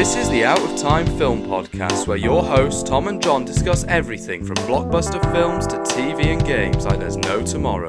This is the Out of Time Film Podcast, where your hosts Tom and John discuss everything from blockbuster films to TV and games like there's no tomorrow.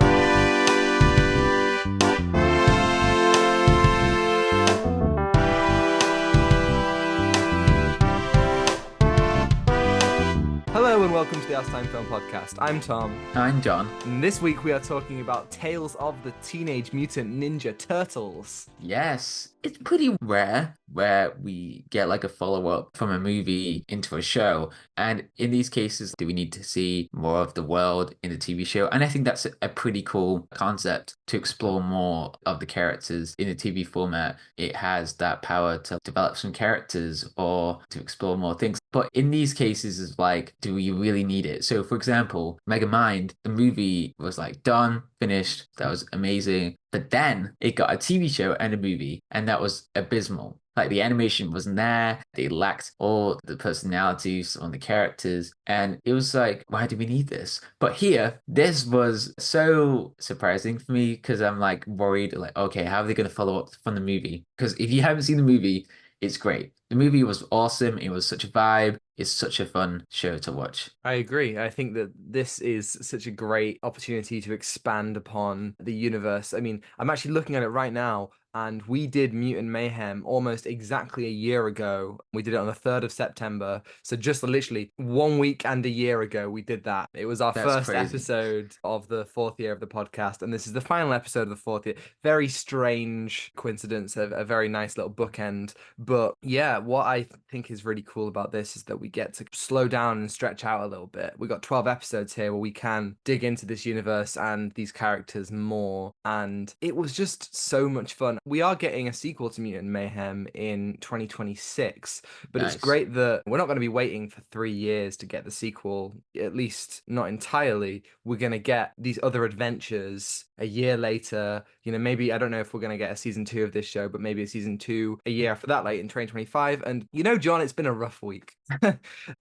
Hello and welcome to the Out of Time Film Podcast. I'm Tom. I'm John. And this week we are talking about Tales of the Teenage Mutant Ninja Turtles. Yes, it's pretty rare where we get like a follow-up from a movie into a show. And in these cases, do we need to see more of the world in the TV show? And I think that's a pretty cool concept to explore more of the characters in the TV format. It has that power to develop some characters or to explore more things. But in these cases, it's like, do we really need it? So for example, Megamind, the movie was like done, finished, that was amazing. But then it got a TV show and a movie, and that was abysmal. Like the animation wasn't there, they lacked all the personalities on the characters, and it was like, why do we need this? But here, this was so surprising for me because I'm like worried, like, okay, how are they going to follow up from the movie? Because if you haven't seen the movie, it's great. The movie was awesome. It was such a vibe. It's such a fun show to watch. I agree. I think that this is such a great opportunity to expand upon the universe. I mean, I'm actually looking at it right now, and we did Mutant Mayhem almost exactly a year ago. We did it on the 3rd of September. So just literally 1 week and a year ago, we did that. It was our first episode of the 4th year of the podcast. And this is the final episode of the 4th year. Very strange coincidence, a very nice little bookend. But yeah, what I think is really cool about this is that we get to slow down and stretch out a little bit. We got 12 episodes here where we can dig into this universe and these characters more. And it was just so much fun. We are getting a sequel to Mutant Mayhem in 2026, but Nice. It's great that we're not going to be waiting for 3 years to get the sequel, at least not entirely. We're going to get these other adventures a year later. You know, maybe, I don't know if we're going to get a season 2 of this show, but maybe a season 2 a year after that, like in 2025. And you know, John, it's been a rough week.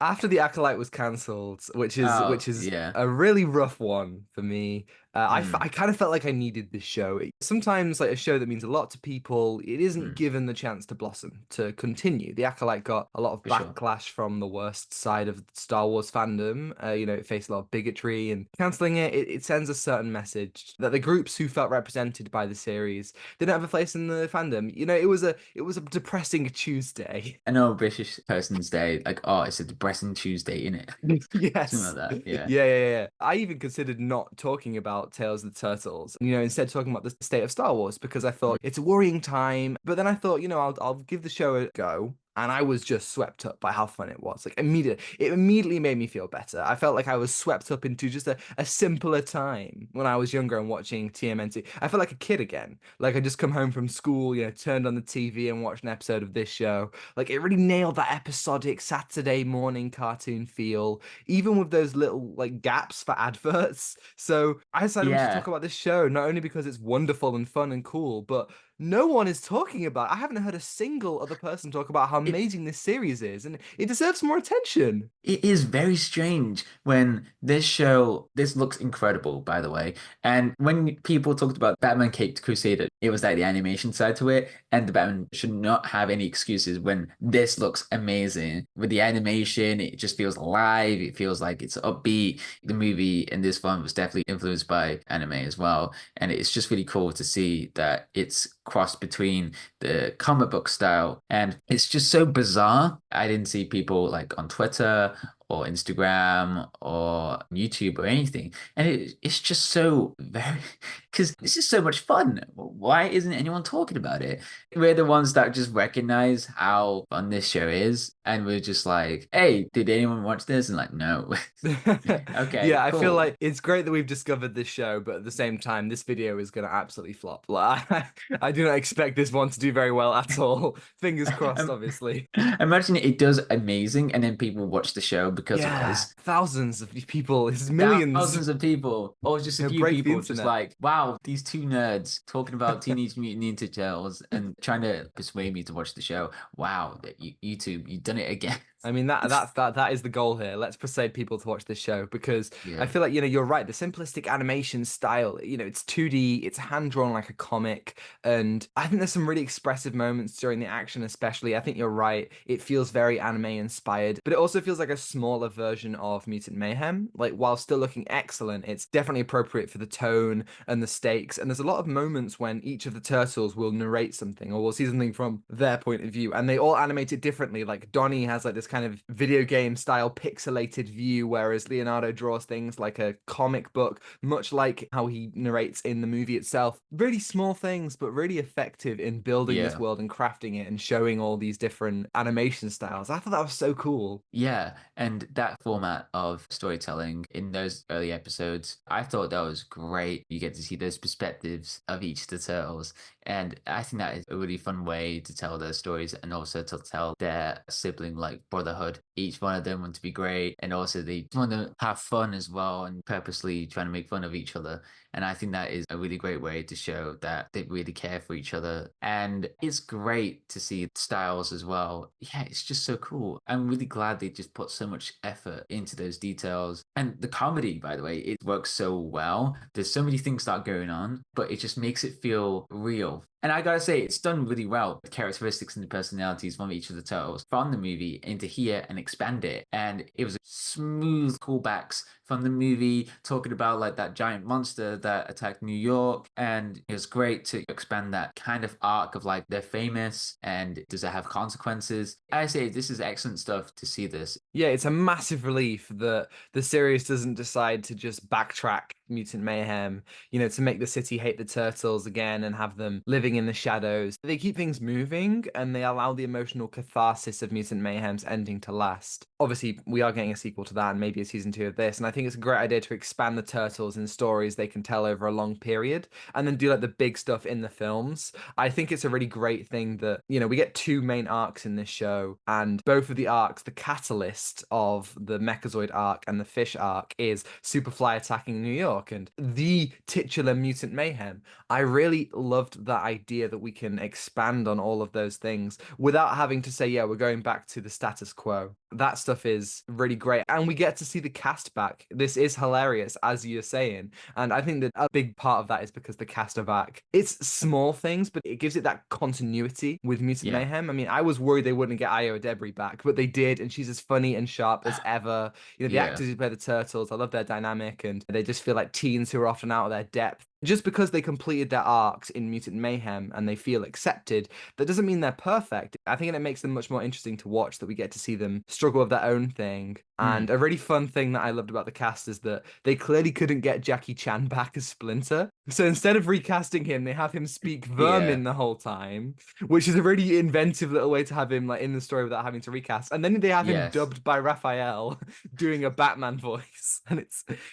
After The Acolyte was cancelled, which is a really rough one for me. I kind of felt like I needed this show. Sometimes, like a show that means a lot to people, it isn't given the chance to blossom, to continue. The Acolyte got a lot of backlash from the worst side of Star Wars fandom. You know, it faced a lot of bigotry, and cancelling it sends a certain message that the groups who felt represented by the series didn't have a place in the fandom. You know, it was a depressing Tuesday. I know, British person's day, like, oh, it's a depressing Tuesday, innit? Yes. Something like that, yeah. Yeah. I even considered not talking about Tales of the Turtles, you know, instead talking about the state of Star Wars, because I thought it's a worrying time. But then I thought, you know, I'll give the show a go. And I was just swept up by how fun it was. Like, it immediately made me feel better. I felt like I was swept up into just a simpler time when I was younger and watching TMNT. I felt like a kid again. Like, I just come home from school, you know, turned on the TV and watched an episode of this show. Like, it really nailed that episodic Saturday morning cartoon feel, even with those little, like, gaps for adverts. So I decided to talk about this show, not only because it's wonderful and fun and cool, but no one is talking about it. I haven't heard a single other person talk about how amazing this series is, and it deserves more attention. It is very strange when this looks incredible, by the way. And when people talked about Batman Caped Crusader, it was like the animation side to it, and the Batman should not have any excuses when this looks amazing. With the animation, it just feels alive, it feels like it's upbeat. The movie in this one was definitely influenced by anime as well, and it's just really cool to see that it's crossed between the comic book style, and it's just so bizarre. I didn't see people like on Twitter or Instagram or YouTube or anything, and it's just so very, because this is so much fun. Why isn't anyone talking about it? We're the ones that just recognize how fun this show is, and we're just like, hey, did anyone watch this? And like, no. Okay, yeah, cool. I feel like it's great that we've discovered this show, but at the same time, this video is going to absolutely flop. Like, I do not expect this one to do very well at all. Fingers crossed, obviously. Imagine it does amazing, and then people watch the show because of Yeah, us. thousands of people, it's millions, Thousands of people, or just a few break the people, just internet. like, wow, these two nerds talking about Teenage Mutant Ninja Turtles and trying to persuade me to watch the show. Wow, YouTube, you've done it again. I mean that is the goal here. Let's persuade people to watch this show because I Yeah, feel like you're right. The simplistic animation style, it's 2D, it's hand drawn like a comic, and I think there's some really expressive moments during the action, especially. I think you're right. It feels very anime inspired, but it also feels like a smaller version of Mutant Mayhem. Like while still looking excellent, it's definitely appropriate for the tone and the stakes. And there's a lot of moments when each of the turtles will narrate something or we'll see something from their point of view, and they all animate it differently. Like Donnie has like this kind of video game style pixelated view, whereas Leonardo draws things like a comic book, much like how he narrates in the movie itself. Really small things, but really effective in building this yeah. world and crafting it and showing all these different animation styles. I thought that was so cool. Yeah, and that format of storytelling in those early episodes, I thought that was great. You get to see those perspectives of each of the turtles, and I think that is a really fun way to tell their stories and also to tell their sibling like brotherhood. Each one of them want to be great, and also they want to have fun as well, and purposely trying to make fun of each other. And I think that is a really great way to show that they really care for each other. And it's great to see styles as well. Yeah, it's just so cool. I'm really glad they just put so much effort into those details. And the comedy, by the way, it works so well. There's so many things that are going on, but it just makes it feel real. And I gotta say, it's done really well. The characteristics and the personalities from each of the turtles from the movie into here and expand it. And it was smooth callbacks from the movie, talking about like that giant monster that attacked New York. And it was great to expand that kind of arc of like they're famous and does it have consequences? I say this is excellent stuff to see this. Yeah, it's a massive relief that the series doesn't decide to just backtrack Mutant Mayhem, to make the city hate the turtles again and have them living in the shadows. They keep things moving and they allow the emotional catharsis of Mutant Mayhem's ending to last. Obviously, we are getting a sequel to that and maybe a season two of this. And I think it's a great idea to expand the turtles in stories they can tell over a long period and then do like the big stuff in the films. I think it's a really great thing that, we get two main arcs in this show, and both of the arcs, the catalyst of the Mechazoid arc and the Fish arc, is Superfly attacking New York and the titular Mutant Mayhem. I really loved that idea that we can expand on all of those things without having to say, yeah, we're going back to the status quo. That stuff is really great. And we get to see the cast back. This is hilarious, as you're saying. And I think that a big part of that is because the cast are back. It's small things, but it gives it that continuity with Mutant Yeah. Mayhem. I mean, I was worried they wouldn't get Io Edebiri back, but they did, and she's as funny and sharp as ever. The Yeah. actors who play the turtles, I love their dynamic, and they just feel like teens who are often out of their depth. Just because they completed their arcs in Mutant Mayhem and they feel accepted, that doesn't mean they're perfect. I think it makes them much more interesting to watch, that we get to see them struggle with their own thing. And Mm. a really fun thing that I loved about the cast is that they clearly couldn't get Jackie Chan back as Splinter. So instead of recasting him, they have him speak Yeah. Vermin the whole time, which is a really inventive little way to have him like in the story without having to recast. And then they have him Yes. dubbed by Raphael doing a Batman voice. And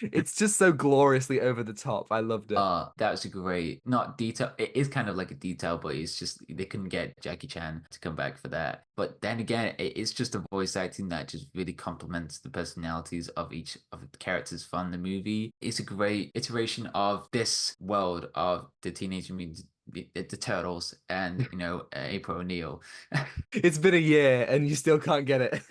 it's just so gloriously over the top. I loved it. That was a great, not detail. It is kind of like a detail, but it's just they couldn't get Jackie Chan to come back for that. But then again, it's just a voice acting that just really complements the personalities of each of the characters from the movie. It's a great iteration of this world of the Teenage Mutant the Turtles and April O'Neil. It's been a year and you still can't get it.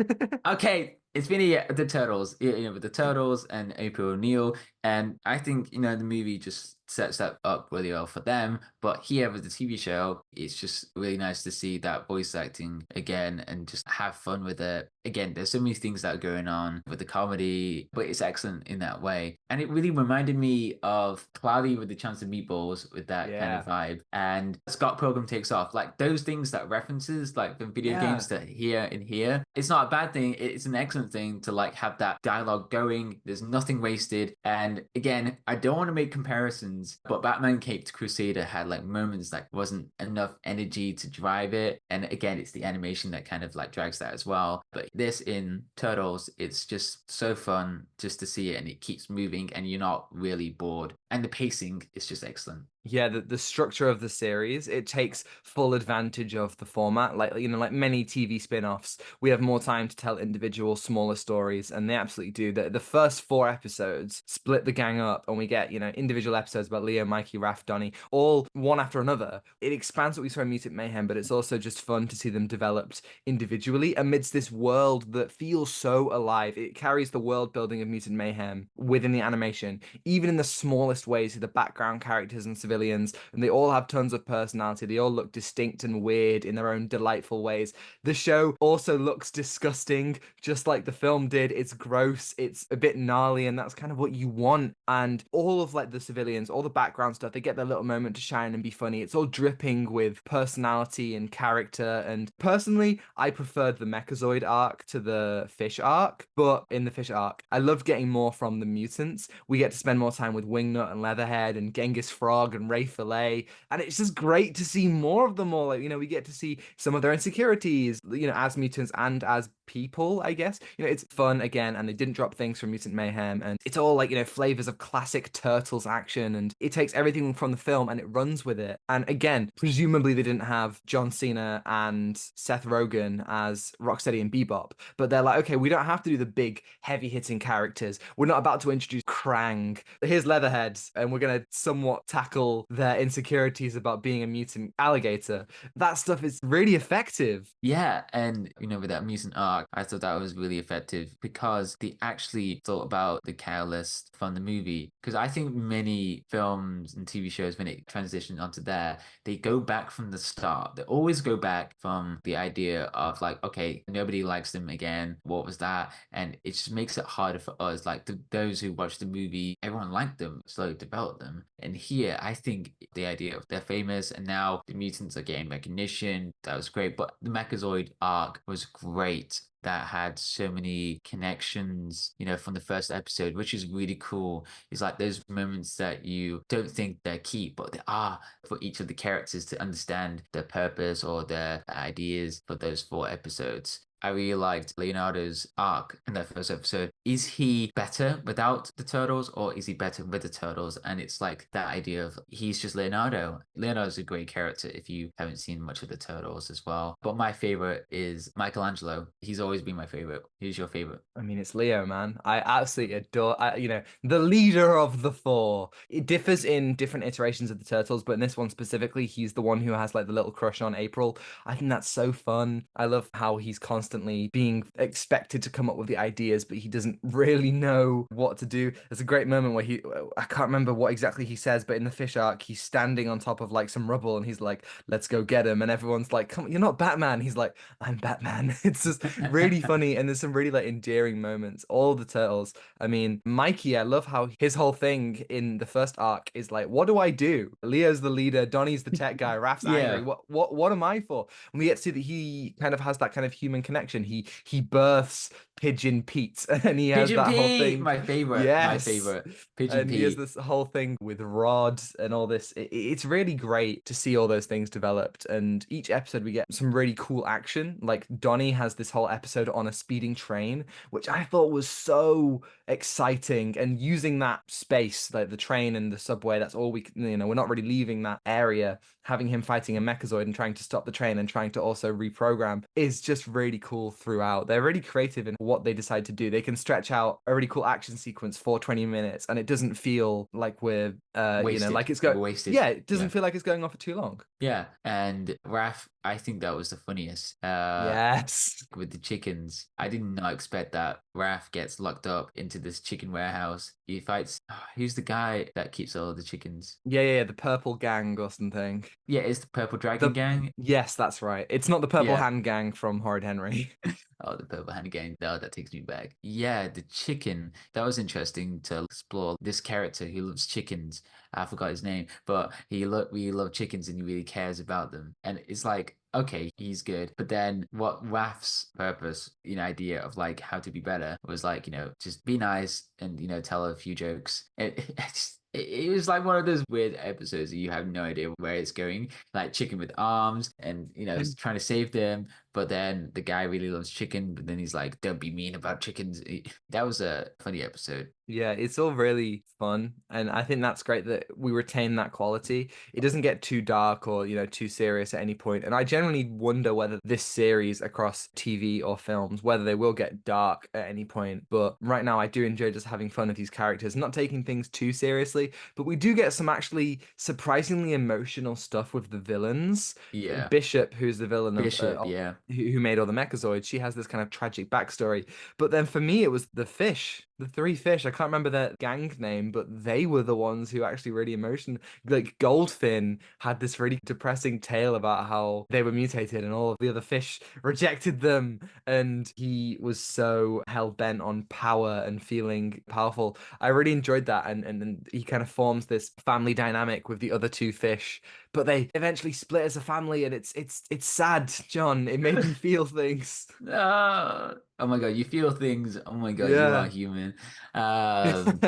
Okay, it's been a year. The Turtles, with the Turtles and April O'Neil, and I think the movie just sets that up really well for them. But here with the TV show, it's just really nice to see that voice acting again and just have fun with it. Again, there's so many things that are going on with the comedy, but it's excellent in that way. And it really reminded me of Cloudy with the Chance of Meatballs with that kind of Yeah. vibe. And Scott Pilgrim Takes Off, like those things that references, like the video games Yeah. that here and here. It's not a bad thing. It's an excellent thing to like have that dialogue going. There's nothing wasted. And again, I don't want to make comparisons, but Batman Caped Crusader had like moments that wasn't enough energy to drive it. And again, it's the animation that kind of like drags that as well. But this in Turtles, it's just so fun just to see it and it keeps moving and you're not really bored. And the pacing is just excellent. Yeah, the structure of the series, it takes full advantage of the format. Like, like many TV spin-offs, we have more time to tell individual smaller stories, and they absolutely do. The first four episodes split the gang up, and we get, individual episodes about Leo, Mikey, Raph, Donnie, all one after another. It expands what we saw in Mutant Mayhem, but it's also just fun to see them developed individually amidst this world that feels so alive. It carries the world building of Mutant Mayhem within the animation, even in the smallest ways, to the background characters and civilians, and they all have tons of personality. They all look distinct and weird in their own delightful ways. The show also looks disgusting, just like the film did. It's gross, it's a bit gnarly, and that's kind of what you want. And all of like the civilians, all the background stuff, they get their little moment to shine and be funny. It's all dripping with personality and character. And personally, I preferred the Mechazoid arc to the Fish arc, but in the Fish arc, I loved getting more from the mutants. We get to spend more time with Wingnut and Leatherhead and Genghis Frog and Raphael, and it's just great to see more of them all. Like, we get to see some of their insecurities, as mutants and as people, I guess. It's fun again, and they didn't drop things from Mutant Mayhem, and it's all like, flavors of classic Turtles action, and it takes everything from the film and it runs with it. And again, presumably they didn't have John Cena and Seth Rogen as Rocksteady and Bebop, but they're like, okay, we don't have to do the big heavy hitting characters. We're not about to introduce Krang. Here's Leatherhead, and we're gonna somewhat tackle their insecurities about being a mutant alligator. That stuff is really effective. Yeah, and with that mutant arc, I thought that was really effective because they actually thought about the catalyst from the movie. Because I think many films and TV shows, when it transitions onto there, they go back from the start. They always go back from the idea of like, okay, nobody likes them again. What was that? And it just makes it harder for us. Like those who watch the movie, everyone liked them, slowly developed them. And here, I think the idea of they're famous and now the mutants are getting recognition. That was great. But the Mechazoid arc was great. That had so many connections, from the first episode, which is really cool. It's like those moments that you don't think they're key, but they are for each of the characters to understand their purpose or their ideas for those four episodes. I really liked Leonardo's arc in that first episode. Is he better without the turtles or is he better with the turtles? And it's like that idea of he's just Leonardo. Leonardo's a great character if you haven't seen much of the turtles as well. But my favorite is Michelangelo. He's always been my favorite. Who's your favorite? I mean, it's Leo, man. I absolutely adore, the leader of the four. It differs in different iterations of the Turtles, but in this one specifically, he's the one who has like the little crush on April. I think that's so fun. I love how he's constantly being expected to come up with the ideas, but he doesn't really know what to do. There's a great moment where I can't remember what exactly he says, but in the fish arc, he's standing on top of like some rubble and he's like, let's go get him. And everyone's like, come on, you're not Batman. He's like, I'm Batman. It's just really funny. And there's some really like endearing moments. All the turtles. I mean, Mikey, I love how his whole thing in the first arc is like, what do I do? Leo's the leader, Donnie's the tech guy, Raph's angry. Yeah. What am I for? And we get to see that he kind of has that kind of human connection. He births Pigeon Pete and he has Pigeon that whole Pete, thing. my favorite, my Yes. favorite. Pigeon And he has Pete. this whole thing with Rod and all this. It's really great to see all those things developed. And each episode, we get some really cool action. Like Donnie has this whole episode on a speeding train, which I thought was so exciting. And using that space, like the train and the subway, that's all we're not really leaving that area. Having him fighting a Mechazoid and trying to stop the train and trying to also reprogram is just really cool throughout. They're really creative in what they decide to do. They can stretch out a really cool action sequence for 20 minutes and it doesn't feel like we're Wasted. like it's Never go wasted. yeah, it doesn't Yeah. feel like it's going on for too long. Yeah. And Raph, I think that was the funniest. Yes. With the chickens. I did not expect that. Raph gets locked up into this chicken warehouse. He fights. Who's the guy that keeps all the chickens? Yeah, the purple gang or something. Yeah, it's the Purple Dragon The Gang. Yes, that's right. It's not the purple Yeah. hand gang from Horrid Henry. Oh, the Purple Hand Gang. No, that takes me back. Yeah, the chicken. That was interesting to explore this character who loves chickens. I forgot his name, but he really loves chickens and he really cares about them. And it's like, okay, he's good. But then what Raph's purpose, idea of like how to be better was like, just be nice and, tell a few jokes. It was like one of those weird episodes that you have no idea where it's going, like chicken with arms and, trying to save them. but then the guy really loves chicken, but then he's like, don't be mean about chickens. That was a funny episode. Yeah, it's all really fun, and I think that's great that we retain that quality. It doesn't get too dark or, too serious at any point. And I generally wonder whether this series across TV or films, whether they will get dark at any point. But right now, I do enjoy just having fun with these characters, not taking things too seriously. But we do get some actually surprisingly emotional stuff with the villains. Yeah. Bishop, who's the villain Bishop, yeah. who made all the Mechazoids, she has this kind of tragic backstory. But then for me, it was the fish, the three fish. I can't remember their gang name, but they were the ones who actually really emotion. Like Goldfin had this really depressing tale about how they were mutated and all of the other fish rejected them, and he was so hell bent on power and feeling powerful. I really enjoyed that, and he kind of forms this family dynamic with the other two fish, but they eventually split as a family, and it's sad, John. It made me feel things. Ah, oh my God, you feel things. Oh my God, you are Yeah. human. Well,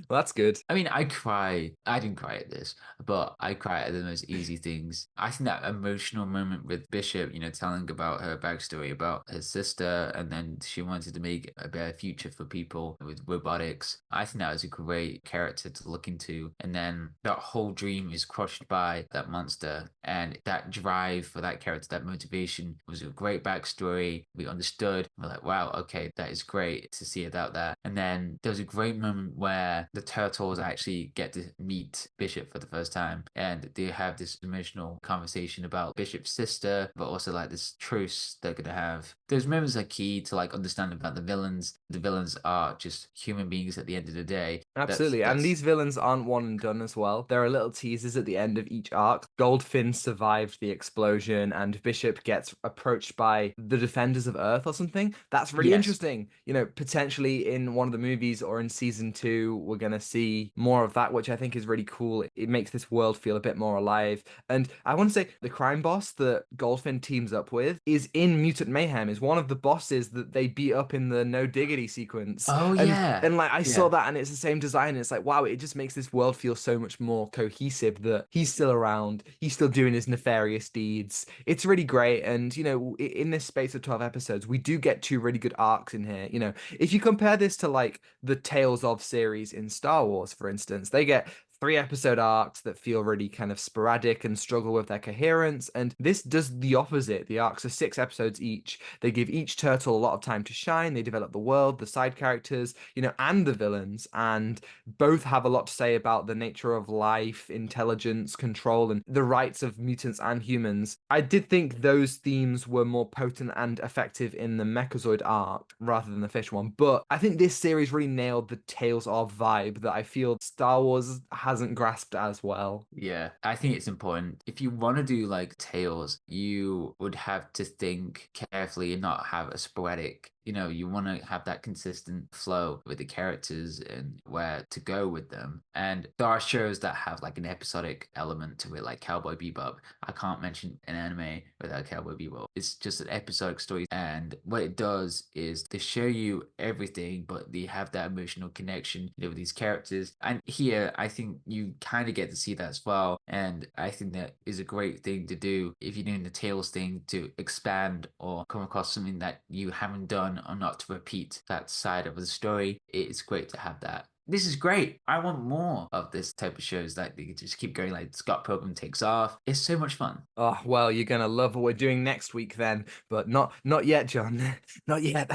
that's good. I mean, I cry. I didn't cry at this, but I cry at the most easy things. I think that emotional moment with Bishop, telling about her backstory about her sister, and then she wanted to make a better future for people with robotics. I think that was a great character to look into. And then that whole dream is crushed by that monster, and that drive for that character, that motivation was a great backstory. We understood. We're like, wow, okay, that is great to see about that. And then there was a great moment where the turtles actually get to meet Bishop for the first time, and they have this emotional conversation about Bishop's sister, but also like this truce they're gonna have. Those moments are key to like understand about the villains. The villains are just human beings at the end of the day. That's Absolutely. And that's these villains aren't one and done as well. There are little teasers at the end of each arc. Goldfin survived the explosion, and Bishop gets approached by the Defenders of Earth or something. That's really yes. interesting. Potentially in one of the movies or in season two, we're going to see more of that, which I think is really cool. It makes this world feel a bit more alive. And I want to say the crime boss that Goldfin teams up with is in Mutant Mayhem, is one of the bosses that they beat up in the No Diggity sequence. Oh And yeah. like I saw Yeah. that and it's the same design. And it's like, wow, it just makes this world feel so much more cohesive that he's still around. He's still doing his nefarious deeds. It's really great. And, in this space of 12 episodes, we do get two really good arcs in here. If you compare this to like the Tales of series in Star Wars, for instance, they get 3 episode arcs that feel really kind of sporadic and struggle with their coherence. And this does the opposite. The arcs are 6 episodes each. They give each turtle a lot of time to shine. They develop the world, the side characters, and the villains. And both have a lot to say about the nature of life, intelligence, control, and the rights of mutants and humans. I did think those themes were more potent and effective in the Mechazoid arc rather than the fish one. But I think this series really nailed the Tales of vibe that I feel Star Wars hasn't grasped as well. Yeah, I think it's important. If you want to do like tales, you would have to think carefully and not have a sporadic, you want to have that consistent flow with the characters and where to go with them. And there are shows that have like an episodic element to it, like Cowboy Bebop. I can't mention an anime without Cowboy Bebop. It's just an episodic story. And what it does is they show you everything, but they have that emotional connection, with these characters. And here, I think you kind of get to see that as well. And I think that is a great thing to do if you're doing the Tales thing, to expand or come across something that you haven't done, or not to repeat that side of the story. It's great to have that. This is great. I want more of this type of shows that they just keep going, like Scott Pilgrim takes off. It's so much fun. Oh, well, you're gonna love what we're doing next week then, but not yet, John. Not yet.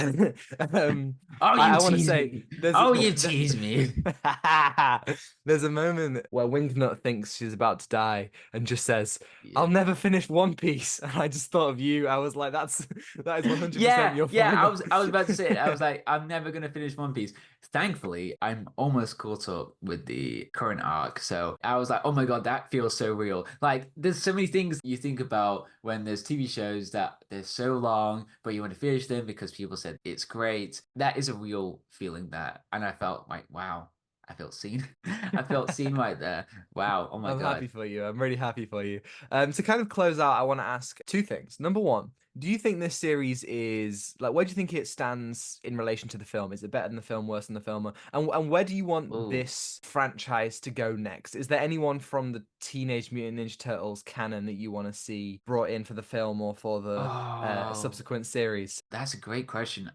um, Oh, you I want to tease say me. there's Oh, you tease me. there's a moment where Wingnut thinks she's about to die and just says, "I'll Yeah. never finish One Piece." And I just thought of you. I was like, that is 100% Yeah, your yeah, I final. was I was about to say it. I was like, I'm never gonna finish One Piece. Thankfully, I'm almost caught up with the current arc. So I was like, oh my God, that feels so real. Like there's so many things you think about when there's TV shows that they're so long, but you want to finish them because people said it's great. That is a real feeling that, and I felt like, wow, I felt seen. I felt seen right there. Wow, oh my I'm happy God. for you. I'm really happy for you. To kind of close out, I want to ask two things. Number one, Do you think this series is like, where do you think it stands in relation to the film? Is it better than the film, worse than the film? And where do you want Oh. this franchise to go next? Is there anyone from the Teenage Mutant Ninja Turtles canon that you want to see brought in for the film or for the Oh. subsequent series? That's a great question.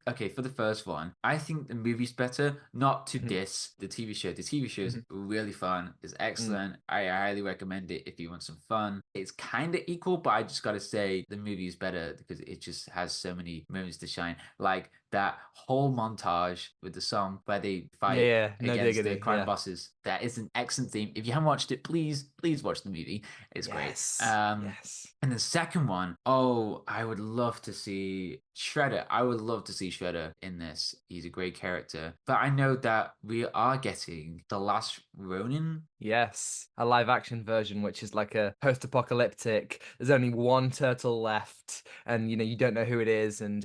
Okay, for the first one, I think the movie's better, not to Mhm, diss the TV show. The TV show is mhm, really fun, it's mm. excellent. I highly recommend it if you want some fun. It's kind of equal, but I just gotta say the movie is better because it just has so many moments to shine. Like that whole montage with the song where they Yeah, fight yeah, no against the diggity. crime Yeah. bosses. That is an excellent theme. If you haven't watched it, please watch the movie. It's great. Yes. Yes. And the second one, oh, I would love to see Shredder. I would love to see Shredder in this. He's a great character. But I know that we are getting The Last Ronin. Yes, a live action version, which is like a post apocalyptic. There's only one turtle left, and you don't know who it is, and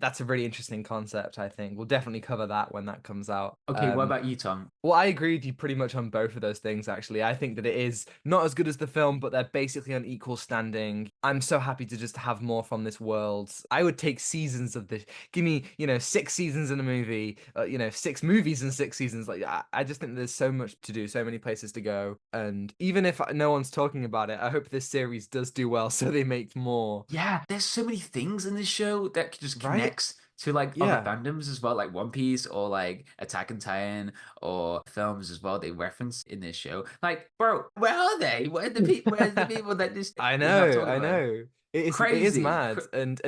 that's a really interesting concept. I think we'll definitely cover that when that comes out. Okay, what about you, Tom? Well, I agree with you pretty much on both of those things, actually. I think that it is not as good as the film, but they're basically on equal standing. I'm so happy to just have more from this world. I would take seasons of this. Give me, 6 seasons in a movie, 6 movies and 6 seasons. Like, I just think there's so much to do, so many places to go. And even if no one's talking about it, I hope this series does do well so they make more. Yeah, there's so many things in this show that just Right? connects to like other Yeah. fandoms as well, like One Piece or like Attack on Titan or films as well they reference in this show. Like, bro, where are they? Where's the people that just I is not know, talking I about it? know. It is Crazy. mad, and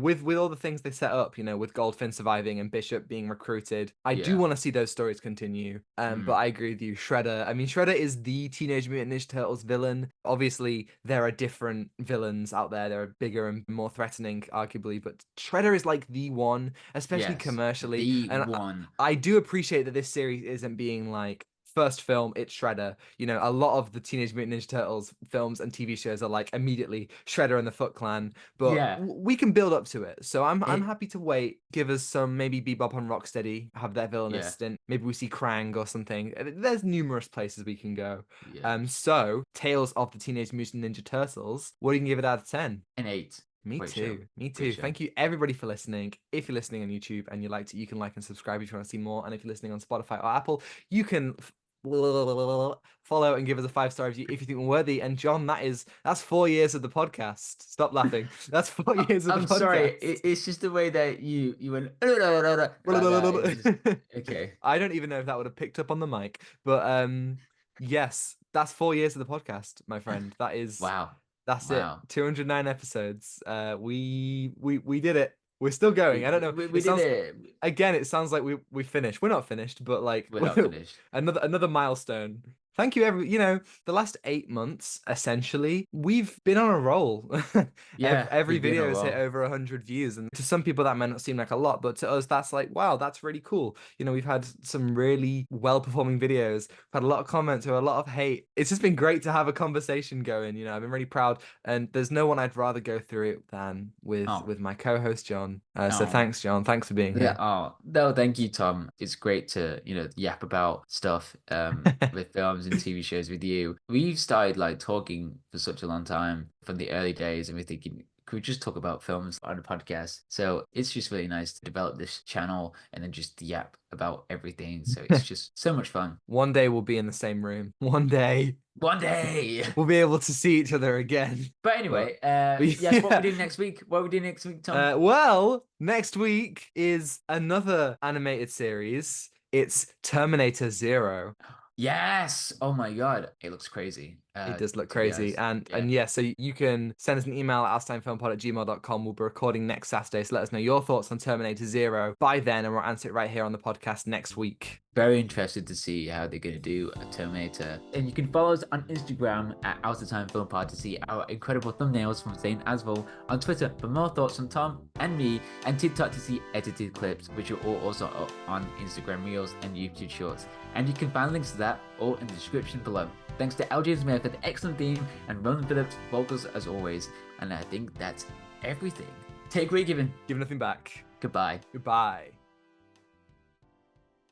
with all the things they set up, with Goldfin surviving and Bishop being recruited, I do Yeah. want to see those stories continue. But Mm. I agree with you, Shredder. I mean, Shredder is the Teenage Mutant Ninja Turtles villain. Obviously, there are different villains out there. There are bigger and more threatening, arguably, but Shredder is like the one, especially Yes. commercially. The And one. I do appreciate that this series isn't being like, first film, it's Shredder. A lot of the Teenage Mutant Ninja Turtles films and TV shows are like immediately Shredder and the Foot Clan, but Yeah. we can build up to it. So I'm It happy to wait. Give us some, maybe Bebop and Rocksteady have their villainous yeah. stint. Maybe we see Krang or something. There's numerous places we can go. Yeah. So Tales of the Teenage Mutant Ninja Turtles. What do you give it out of 10? An 8. Me Great show. too. Me Great too. show. Thank you everybody for listening. If you're listening on YouTube and you liked it, you can like and subscribe if you want to see more. And if you're listening on Spotify or Apple, you can follow and give us a 5-star review if you think we're worthy. And John, that's 4 years of the podcast. Stop laughing. That's 4 years of the I'm sorry. podcast. It's just the way that you went like that. It's just okay. I don't even know if that would have picked up on the mic, but yes, that's 4 years of the podcast, my friend. Wow. That's it. Wow. 209 episodes. We did it. We're still going. I don't know. We It did sounds it. again. It sounds like we finished. We're not finished, but like We're not finished. another milestone. Thank you, the last 8 months, essentially, we've been on a roll. Yeah, Every we've been video a has hit while. over 100 views, and to some people that might not seem like a lot, but to us, that's like, wow, that's really cool. We've had some really well-performing videos. We've had a lot of comments or a lot of hate. It's just been great to have a conversation going. I've been really proud, and there's no one I'd rather go through it than with Oh, with my co-host John. So oh. thanks, John. Thanks for being Yeah, here. oh, no, thank you, Tom. It's great to, yap about stuff with films and TV shows with you. We've started like talking for such a long time from the early days, and we're thinking, could we just talk about films on a podcast? So it's just really nice to develop this channel and then just yap about everything. So it's just so much fun. One day we'll be in the same room. One day One day. we'll be able to see each other again. But But, anyway, but yes, what we yeah. doing next week? What we doing next week, Tom? Well, next week is another animated series. It's Terminator Zero. Yes. Oh my God. It looks crazy. It does look To be crazy. honest. And Yeah. yeah, so you can send us an email at ourtimefilmpod@gmail.com. We'll be recording next Saturday. So let us know your thoughts on Terminator Zero by then, and we'll answer it right here on the podcast next week. Very interested to see how they're going to do a Terminator. And you can follow us on Instagram at Out of Time Film Pod to see our incredible thumbnails from Zain Afzal, on Twitter for more thoughts on Tom and me, and TikTok to see edited clips, which are all also up on Instagram Reels and YouTube Shorts. And you can find links to that all in the description below. Thanks to Jones-Meyer for the excellent theme and Ronan Phillips vocals as always. And I think that's everything. Take away, Given. Give nothing back. Goodbye. Goodbye.